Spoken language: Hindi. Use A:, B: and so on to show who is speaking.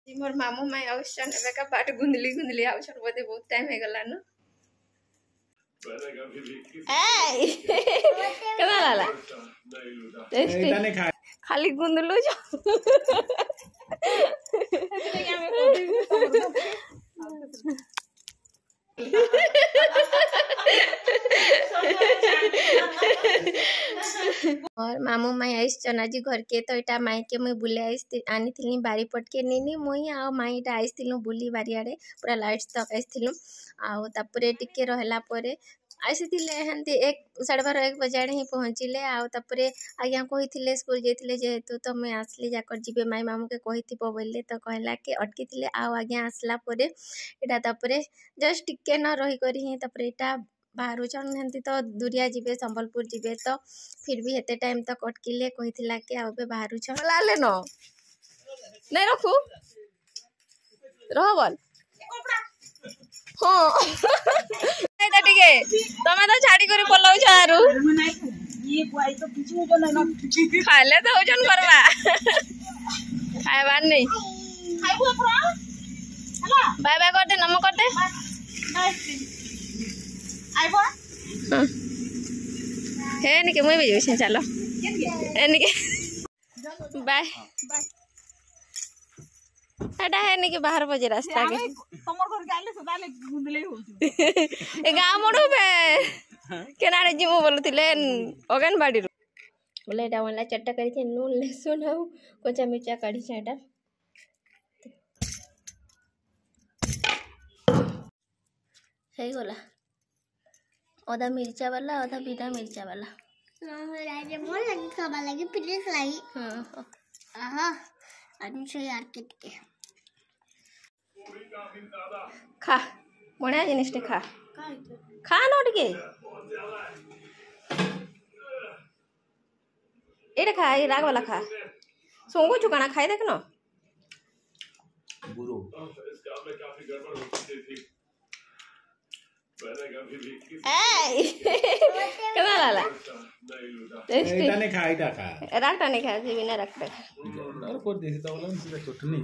A: मोर मामू माई आउसन एबेका बाट गुंदली गुंदली आउसन बोधे बहुत टाइम हे गला न ए केना लाला टेस्टी खाली गुंदलु जो और मामू माई आईस चनाजी घर के तो इटा माई के मुई बुले आनी थी बारी पट के नीनी मुई आ माई इटा आईस बुली बारियाड़े पूरा लाइट्स तक आईस आउ तापुरे टिके रहला परे आसीथिले हंती 1:30 1 बजे ही पहुँचिले आउ तापुरे आज्ञा कही स्कूल जाइए जेहेतु तो मुई आसली जाकर जीवे माई मामू के कही बोले तो कहला कि अटकी थिले आउ आज्ञा आसला परे इटा तापुरे जस्ट टिके न रही करी ही तापुरे इटा बाहर हंती तो दूरिया जीवे संबलपुर जीवे तो फिर भी हेते टाइम तक अटकिले कही कि आबे बाहर लाले न नहीं रखू रह बोल हाँ टिके तमे तो छाड़ी कर पलाउ छारू खाले तो ओजन करवा खाइबार नहीं बाय बाय कर दे नमो कर दे हे निके मुई भी जोइसे चलो ए निके बाय एटा है निके बाहर बजे रास्ता के तमर घर गाले सदाले गुंदले होछु ए गाम मोड़ बे केनारे जिमु बोलथिले अगनबाड़ी रो बोले एटा वाला चट्टा करी छे नून लहसुन हउ कच्चा मिर्चा काढ़ी छे एटा हे गोला आधा मिर्चा वाला आधा बिना मिर्चा वाला राजे मोर लगी खाबा लगी प्लीज लगी हां आहा आदमी से यार के खा बढ़िया जिनिस खा खा नोट के एटा खा ये राग वाला खा सोंगो चुकाना खाई देख न गुरु केना लाला टेस्टी एटा ने खा एटा खा रागटा ने खा बिना रागटा और कोड देसी तो बोला सीधा चटनी